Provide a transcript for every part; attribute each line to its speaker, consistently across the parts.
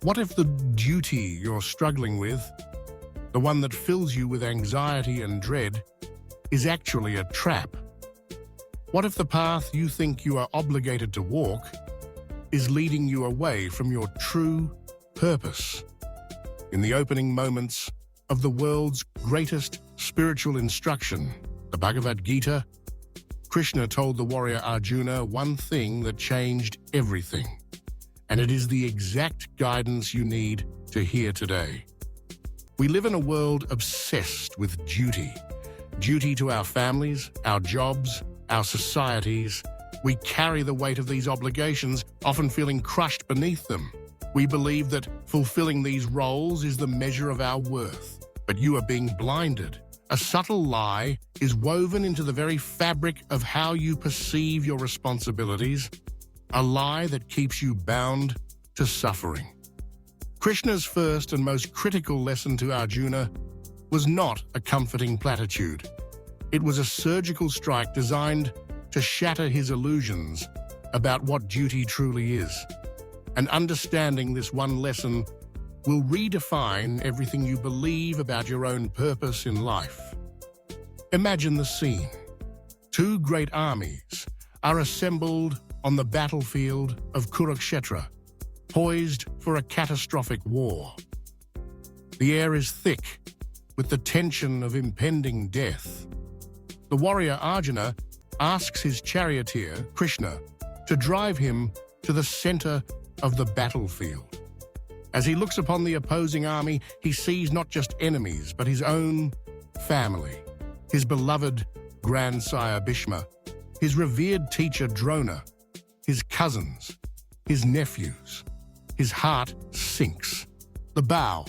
Speaker 1: What if the duty you're struggling with, the one that fills you with anxiety and dread, is actually a trap? What if the path you think you are obligated to walk is leading you away from your true purpose? In the opening moments of the world's greatest spiritual instruction, the Bhagavad Gita, Krishna told the warrior Arjuna one thing that changed everything, and it is the exact guidance you need to hear today. We live in a world obsessed with duty. Duty to our families, our jobs, our societies. We carry the weight of these obligations, often feeling crushed beneath them. We believe that fulfilling these roles is the measure of our worth. But you are being blinded. A subtle lie is woven into the very fabric of how you perceive your responsibilities, a lie that keeps you bound to suffering. Krishna's first and most critical lesson to Arjuna was not a comforting platitude. It was a surgical strike designed to shatter his illusions about what duty truly is. And understanding this one lesson will redefine everything you believe about your own purpose in life. Imagine the scene. Two great armies are assembled on the battlefield of Kurukshetra, poised for a catastrophic war. The air is thick with the tension of impending death. The warrior Arjuna asks his charioteer, Krishna, to drive him to the center of the battlefield. As he looks upon the opposing army, he sees not just enemies, but his own family, his beloved grandsire Bhishma, his revered teacher Drona, his cousins, his nephews. His heart sinks. The bow,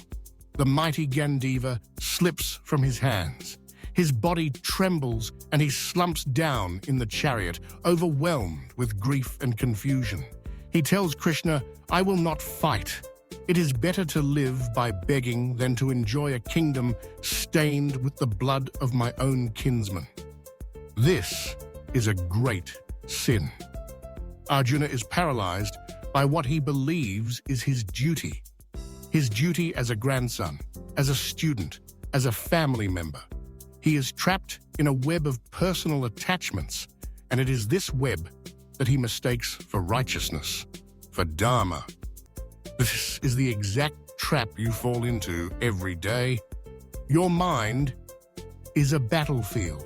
Speaker 1: the mighty Gandiva, slips from his hands. His body trembles and he slumps down in the chariot, overwhelmed with grief and confusion. He tells Krishna, "I will not fight. It is better to live by begging than to enjoy a kingdom stained with the blood of my own kinsmen." This is a great sin. Arjuna is paralyzed by what he believes is his duty as a grandson, as a student, as a family member. He is trapped in a web of personal attachments, and it is this web that he mistakes for righteousness, for dharma. This is the exact trap you fall into every day. Your mind is a battlefield.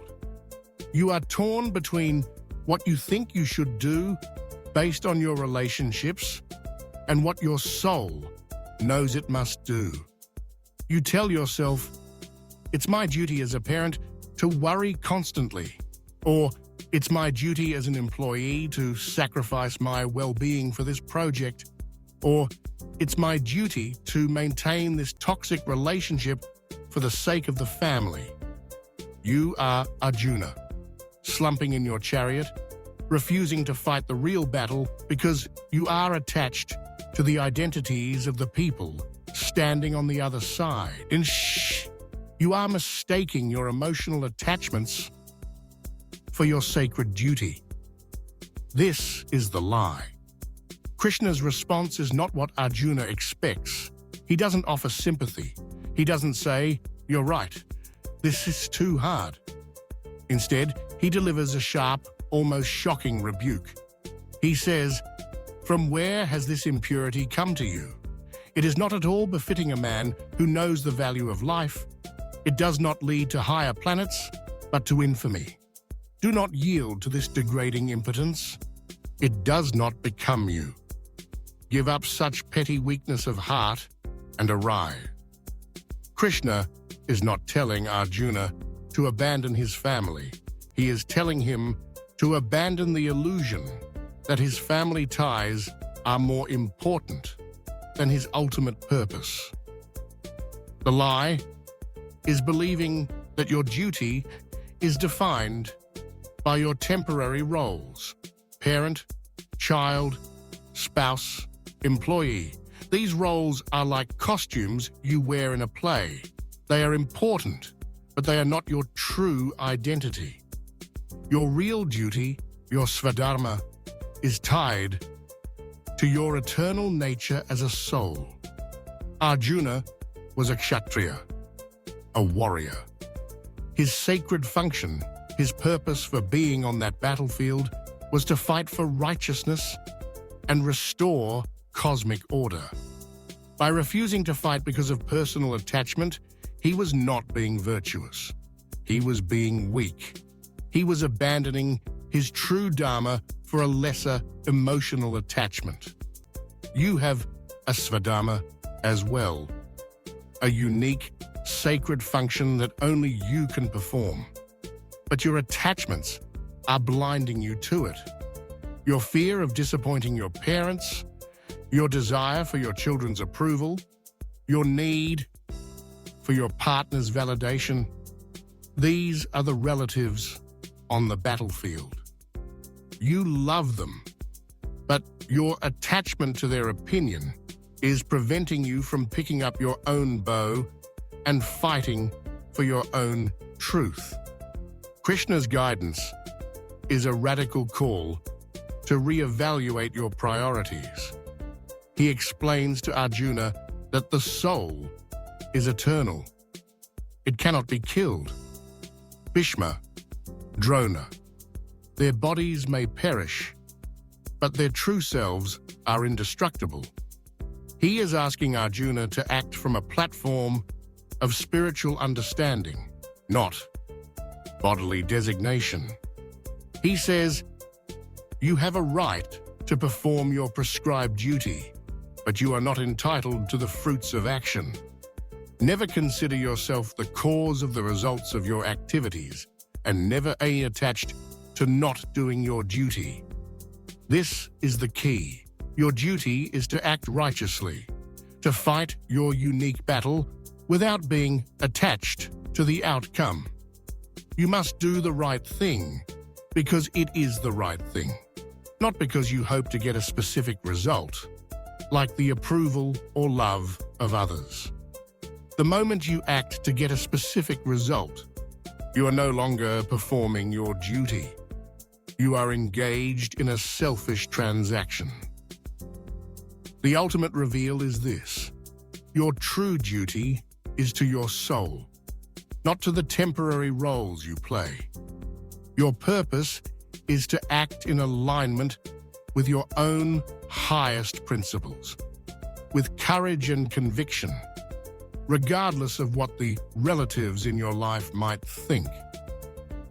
Speaker 1: You are torn between what you think you should do based on your relationships and what your soul knows it must do. You tell yourself, "It's my duty as a parent to worry constantly," or "It's my duty as an employee to sacrifice my well-being for this project," or "It's my duty to maintain this toxic relationship for the sake of the family." You are Arjuna, slumping in your chariot, refusing to fight the real battle because you are attached to the identities of the people standing on the other side. You are mistaking your emotional attachments for your sacred duty. This is the lie. Krishna's response is not what Arjuna expects. He doesn't offer sympathy. He doesn't say, "You're right, this is too hard." Instead, he delivers a sharp, almost shocking rebuke. He says, "From where has this impurity come to you? It is not at all befitting a man who knows the value of life. It does not lead to higher planets, but to infamy. Do not yield to this degrading impotence. It does not become you. Give up such petty weakness of heart and arrive." Krishna is not telling Arjuna to abandon his family. He is telling him to abandon the illusion that his family ties are more important than his ultimate purpose. The lie is believing that your duty is defined by your temporary roles: parent, child, spouse, employee. These roles are like costumes you wear in a play. They are important, but they are not your true identity. Your real duty, your svadharma, is tied to your eternal nature as a soul. Arjuna was a Kshatriya, a warrior. His sacred function, his purpose for being on that battlefield, was to fight for righteousness and restore cosmic order. By refusing to fight because of personal attachment, he was not being virtuous. He was being weak. He was abandoning his true dharma for a lesser emotional attachment. You have a svadharma as well, a unique, sacred function that only you can perform. But your attachments are blinding you to it. Your fear of disappointing your parents, your desire for your children's approval, your need for your partner's validation, these are the relatives on the battlefield. You love them, but your attachment to their opinion is preventing you from picking up your own bow and fighting for your own truth. Krishna's guidance is a radical call to reevaluate your priorities. He explains to Arjuna that the soul is eternal. It cannot be killed. Bhishma, Drona, their bodies may perish, but their true selves are indestructible. He is asking Arjuna to act from a platform of spiritual understanding, not bodily designation. He says, you have a right to perform your prescribed duty, but you are not entitled to the fruits of action. Never consider yourself the cause of the results of your activities, and never be attached to not doing your duty. This is the key. Your duty is to act righteously, to fight your unique battle without being attached to the outcome. You must do the right thing because it is the right thing, not because you hope to get a specific result, like the approval or love of others. The moment you act to get a specific result, you are no longer performing your duty. You are engaged in a selfish transaction. The ultimate reveal is this: your true duty is to your soul, not to the temporary roles you play. Your purpose is to act in alignment with your own highest principles, with courage and conviction, regardless of what the relatives in your life might think.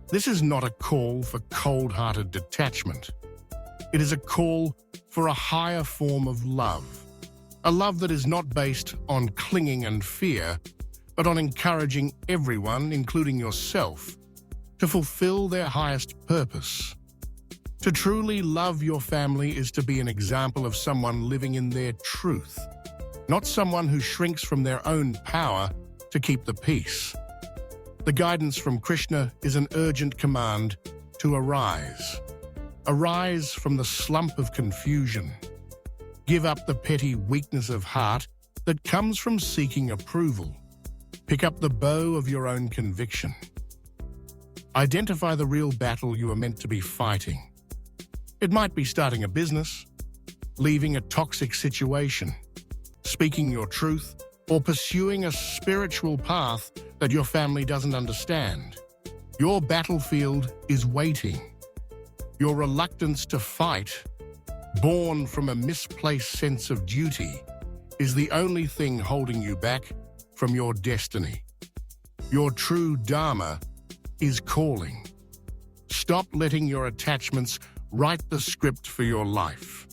Speaker 1: This is not a call for cold-hearted detachment. It is a call for a higher form of love, a love that is not based on clinging and fear, but on encouraging everyone, including yourself, to fulfill their highest purpose. To truly love your family is to be an example of someone living in their truth, not someone who shrinks from their own power to keep the peace. The guidance from Krishna is an urgent command to arise. Arise from the slump of confusion. Give up the petty weakness of heart that comes from seeking approval. Pick up the bow of your own conviction. Identify the real battle you are meant to be fighting. It might be starting a business, leaving a toxic situation, speaking your truth, or pursuing a spiritual path that your family doesn't understand. Your battlefield is waiting. Your reluctance to fight, born from a misplaced sense of duty, is the only thing holding you back from your destiny. Your true dharma is calling. Stop letting your attachments write the script for your life.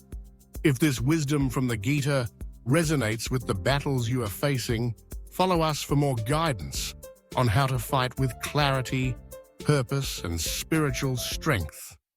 Speaker 1: If this wisdom from the Gita resonates with the battles you are facing, follow us for more guidance on how to fight with clarity, purpose, and spiritual strength.